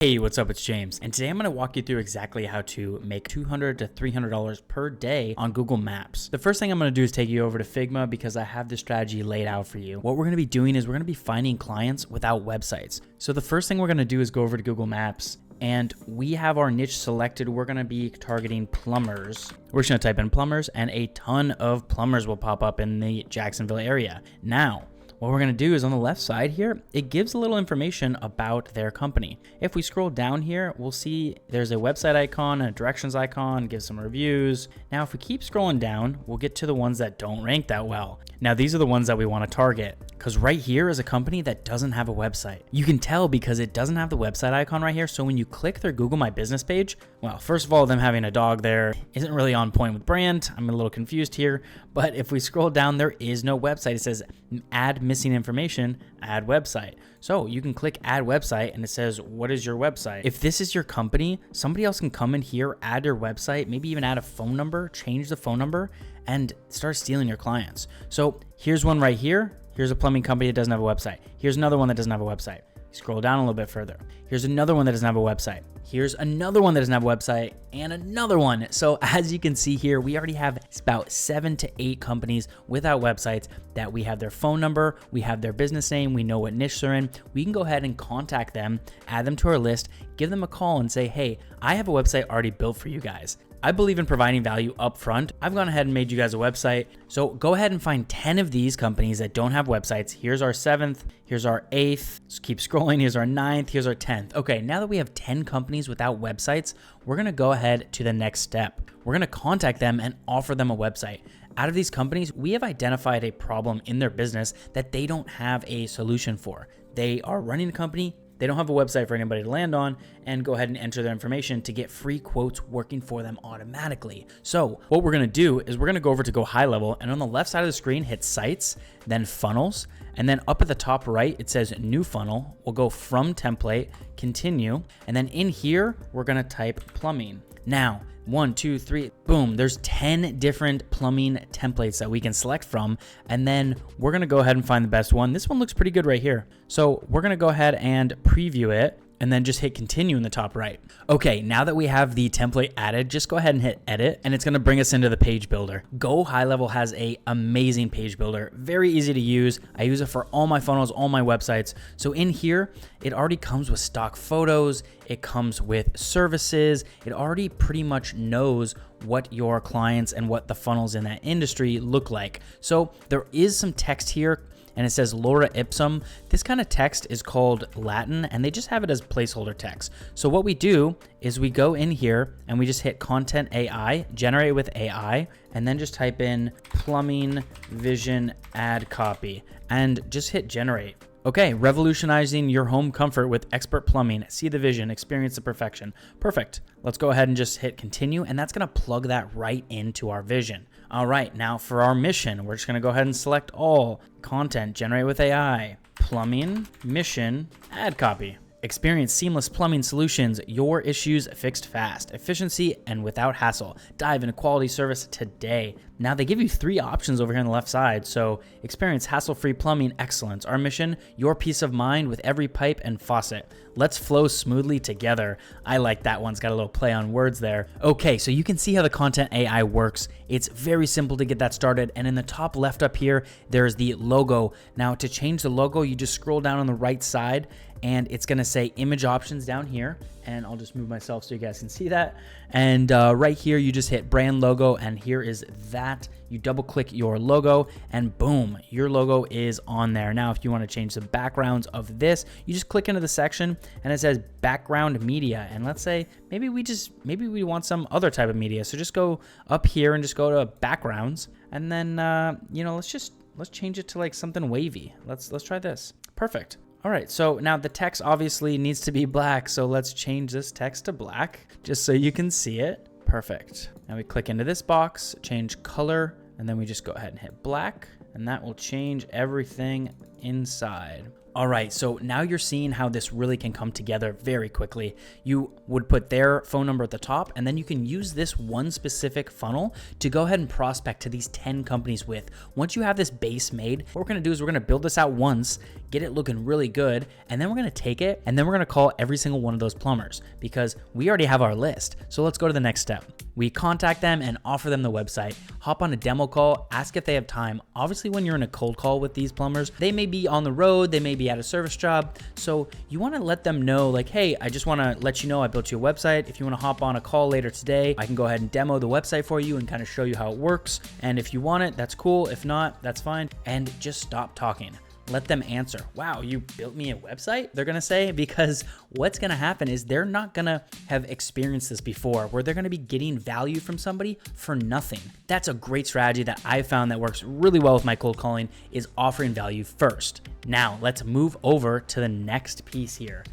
Hey, what's up? It's James, and today I'm going to walk you through exactly how to make $200 to $300 per day on Google Maps. The first thing I'm going to do is take you over to Figma because I have this strategy laid out for you. What we're going to be doing is we're going to be finding clients without websites. So the first thing we're going to do is go over to Google Maps, and we have our niche selected. We're going to be targeting plumbers. We're just going to type in plumbers, and a ton of plumbers will pop up in the Jacksonville area. Now, what we're going to do is on the left side here, it gives a little information about their company. If we scroll down here, we'll see there's a website icon and a directions icon, gives some reviews. Now, if we keep scrolling down, we'll get to the ones that don't rank that well. Now, these are the ones that we want to target because right here is a company that doesn't have a website. You can tell because it doesn't have the website icon right here. So when you click their Google My Business page, well, first of all, them having a dog there isn't really on point with brand. I'm a little confused here, but if we scroll down, there is no website. It says add missing information, add website. So you can click add website and it says, what is your website? If this is your company, somebody else can come in here, add your website, maybe even add a phone number, change the phone number, and start stealing your clients. So here's one right here. Here's a plumbing company that doesn't have a website. Here's another one that doesn't have a website. Scroll down a little bit further. Here's another one that doesn't have a website. Here's another one that doesn't have a website and another one. So as you can see here, we already have about 7 to 8 companies without websites that we have their phone number, we have their business name, we know what niche they're in. We can go ahead and contact them, add them to our list, give them a call and say, hey, I have a website already built for you guys. I believe in providing value up front. I've gone ahead and made you guys a website. So go ahead and find 10 of these companies that don't have websites. Here's our 7th. Here's our 8th. Just keep scrolling. Here's our 9th. Here's our 10th. Okay, now that we have 10 companies without websites, we're going to go ahead to the next step. We're going to contact them and offer them a website. Out of these companies, we have identified a problem in their business that they don't have a solution for. They are running a company. They don't have a website for anybody to land on, and go ahead and enter their information to get free quotes working for them automatically. So what we're going to do is we're going to go over to Go High Level, and on the left side of the screen, hit Sites, then Funnels, and then up at the top right, it says New Funnel. We'll go from Template, Continue, and then in here, we're going to type Plumbing. Now, 1, 2, 3, boom, there's 10 different plumbing templates that we can select from. And then we're going to go ahead and find the best one. This one looks pretty good right here. So we're going to go ahead and preview it and then just hit continue in the top right. Okay, now that we have the template added, just go ahead and hit edit and it's gonna bring us into the page builder. Go High Level has a amazing page builder, very easy to use. I use it for all my funnels, all my websites. So in here, it already comes with stock photos, it comes with services, it already pretty much knows what your clients and what the funnels in that industry look like. So there is some text here, and it says Laura Ipsum. This kind of text is called Latin, and they just have it as placeholder text. So what we do is we go in here and we just hit Content AI, generate with AI, and then just type in plumbing vision ad copy and just hit generate. Okay, revolutionizing your home comfort with expert plumbing. See the vision, experience the perfection. Perfect. Let's go ahead and just hit continue, and that's gonna plug that right into our vision. All right, now for our mission, we're just gonna go ahead and select all, content, generate with AI, plumbing, mission, ad copy. Experience seamless plumbing solutions, your issues fixed fast, efficiency and without hassle. Dive into quality service today. Now they give you 3 options over here on the left side. So experience hassle-free plumbing excellence. Our mission, your peace of mind with every pipe and faucet. Let's flow smoothly together. I like that one. It's got a little play on words there. Okay, so you can see how the content AI works. It's very simple to get that started. And in the top left up here, there's the logo. Now to change the logo, you just scroll down on the right side and it's gonna say image options down here. And I'll just move myself so you guys can see that. And right here, you just hit brand logo, and here is that. You double click your logo and boom, your logo is on there. Now, if you want to change the backgrounds of this, you just click into the section and it says background media. And let's say maybe we want some other type of media. So just go up here and just go to backgrounds. And then, let's change it to like something wavy. Let's try this. Perfect. All right, so now the text obviously needs to be black, so let's change this text to black just so you can see it. Perfect. Now we click into this box, change color, and then we just go ahead and hit black, and that will change everything inside. All right, so now you're seeing how this really can come together very quickly. You would put their phone number at the top, and then you can use this one specific funnel to go ahead and prospect to these 10 companies with. Once you have this base made, what we're gonna do is we're gonna build this out once, get it looking really good, and then we're gonna take it, and then we're gonna call every single one of those plumbers because we already have our list. So let's go to the next step. We contact them and offer them the website, hop on a demo call, ask if they have time. Obviously, when you're in a cold call with these plumbers, they may be on the road, they may be at a service job. So you want to let them know like, hey, I just want to let you know I built you a website. If you want to hop on a call later today, I can go ahead and demo the website for you and kind of show you how it works. And if you want it, that's cool. If not, that's fine. And just stop talking. Let them answer. Wow, you built me a website? They're gonna say, because what's gonna happen is they're not gonna have experienced this before, where they're gonna be getting value from somebody for nothing. That's a great strategy that I found that works really well with my cold calling, is offering value first. Now let's move over to the next piece here.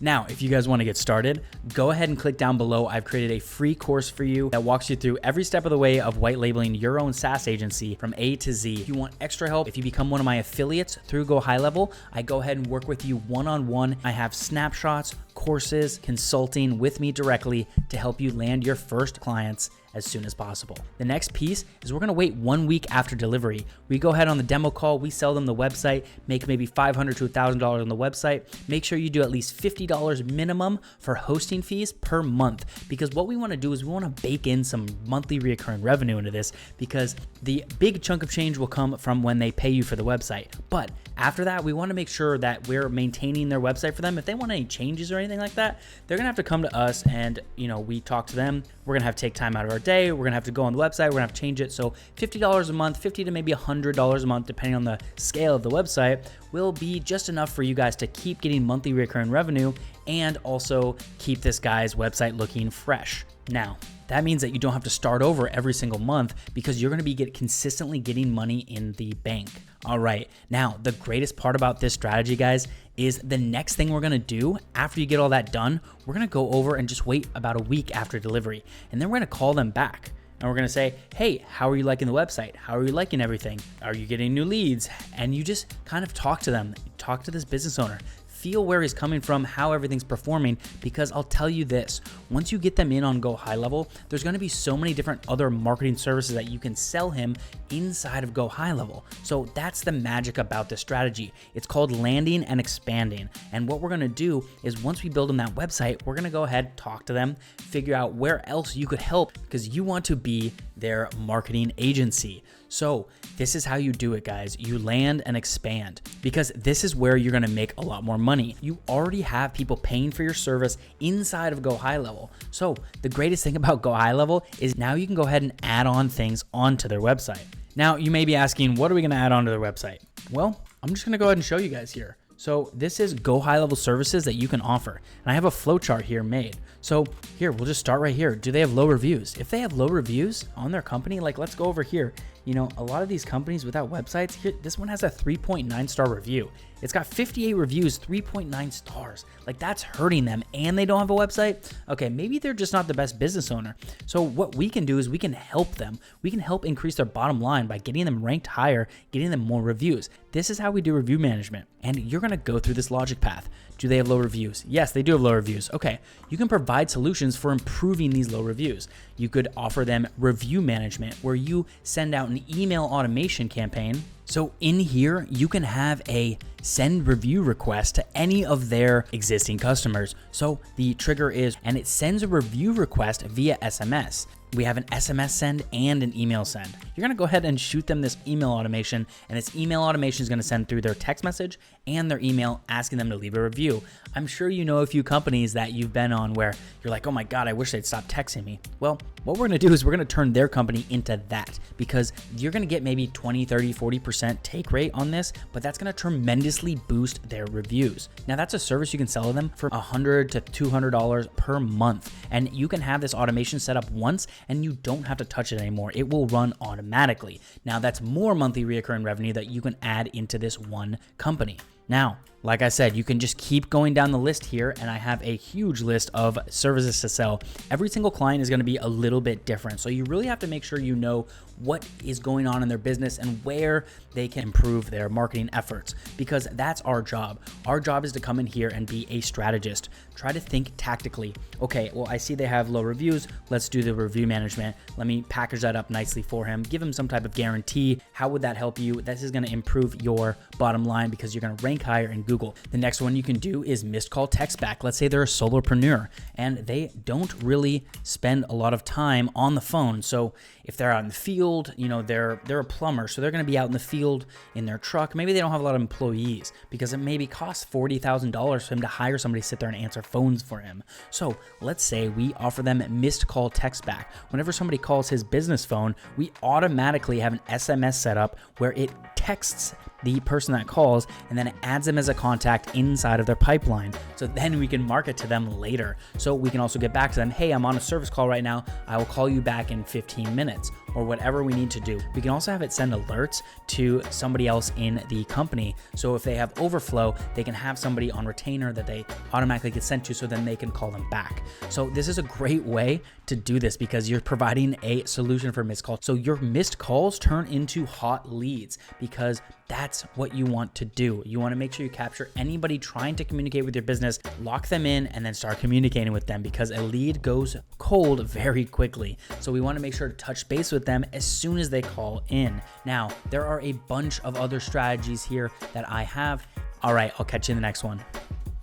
Now, if you guys want to get started, go ahead and click down below. I've created a free course for you that walks you through every step of the way of white labeling your own SaaS agency from A to Z. If you want extra help, if you become one of my affiliates through Go High Level, I go ahead and work with you one-on-one. I have snapshots, courses, consulting with me directly to help you land your first clients as soon as possible. The next piece is we're gonna wait 1 week after delivery. We go ahead on the demo call, we sell them the website, make maybe $500 to $1,000 on the website. Make sure you do at least $50 minimum for hosting fees per month, because what we wanna do is we wanna bake in some monthly recurring revenue into this, because the big chunk of change will come from when they pay you for the website. But after that, we wanna make sure that we're maintaining their website for them. If they want any changes or anything like that, they're gonna have to come to us and we talk to them. We're gonna have to take time out of our day. We're gonna have to go on the website. We're gonna have to change it. So $50 a month, $50 to maybe $100 a month, depending on the scale of the website, will be just enough for you guys to keep getting monthly recurring revenue and also keep this guy's website looking fresh. Now, that means that you don't have to start over every single month, because you're gonna be consistently getting money in the bank. All right, now the greatest part about this strategy, guys, is the next thing we're gonna do after you get all that done, we're gonna go over and just wait about a week after delivery. And then we're gonna call them back. And we're gonna say, hey, how are you liking the website? How are you liking everything? Are you getting new leads? And you just kind of talk to them, talk to this business owner. Feel where he's coming from, how everything's performing, because I'll tell you this, once you get them in on Go High Level, there's gonna be so many different other marketing services that you can sell him inside of Go High Level. So that's the magic about this strategy. It's called landing and expanding. And what we're gonna do is once we build them that website, we're gonna go ahead, talk to them, figure out where else you could help, because you want to be their marketing agency. So this is how you do it, guys. You land and expand, because this is where you're gonna make a lot more money. You already have people paying for your service inside of Go High Level. So the greatest thing about Go High Level is now you can go ahead and add on things onto their website. Now you may be asking, what are we gonna add onto their website? Well, I'm just gonna go ahead and show you guys here. So this is Go High Level services that you can offer. And I have a flow chart here made. So here, we'll just start right here. Do they have low reviews? If they have low reviews on their company, like let's go over here. A lot of these companies without websites, here, this one has a 3.9 star review. It's got 58 reviews, 3.9 stars. Like, that's hurting them, and they don't have a website. Okay, maybe they're just not the best business owner. So what we can do is we can help them. We can help increase their bottom line by getting them ranked higher, getting them more reviews. This is how we do review management. And you're gonna go through this logic path. Do they have low reviews? Yes, they do have low reviews. Okay, you can provide solutions for improving these low reviews. You could offer them review management, where you send out an email automation campaign. So in here, you can have a send review request to any of their existing customers. So the trigger is, and it sends a review request via SMS. We have an SMS send and an email send. You're gonna go ahead and shoot them this email automation, and this email automation is gonna send through their text message and their email asking them to leave a review. I'm sure you know a few companies that you've been on where you're like, oh my God, I wish they'd stop texting me. Well, what we're gonna do is we're gonna turn their company into that, because you're gonna get maybe 20, 30, 40% take rate on this, but that's gonna tremendously boost their reviews. Now that's a service you can sell to them for $100 to $200 per month. And you can have this automation set up once and you don't have to touch it anymore. It will run automatically. Now that's more monthly recurring revenue that you can add into this one company. Now, like I said, you can just keep going down the list here, and I have a huge list of services to sell. Every single client is going to be a little bit different. So you really have to make sure you know what is going on in their business and where they can improve their marketing efforts, because that's our job. Our job is to come in here and be a strategist. Try to think tactically. Okay, well, I see they have low reviews. Let's do the review management. Let me package that up nicely for him. Give him some type of guarantee. How would that help you? This is going to improve your bottom line because you're going to rank higher in Google. The next one you can do is missed call text back. Let's say they're a solopreneur and they don't really spend a lot of time on the phone. So if they're out in the field, they're a plumber, so they're going to be out in the field in their truck. Maybe they don't have a lot of employees because it maybe costs $40,000 for him to hire somebody to sit there and answer phones for him. So let's say we offer them missed call text back. Whenever somebody calls his business phone, we automatically have an SMS set up where it texts the person that calls and then it adds them as a contact inside of their pipeline. So then we can market to them later. So we can also get back to them. Hey, I'm on a service call right now. I will call you back in 15 minutes or whatever we need to do. We can also have it send alerts to somebody else in the company. So if they have overflow, they can have somebody on retainer that they automatically get sent to, so then they can call them back. So this is a great way to do this because you're providing a solution for missed calls. So your missed calls turn into hot leads because that's what you want to do. You want to make sure you capture anybody trying to communicate with your business, lock them in, and then start communicating with them because a lead goes cold very quickly. So we want to make sure to touch base with them as soon as they call in. Now, there are a bunch of other strategies here that I have. All right, I'll catch you in the next one.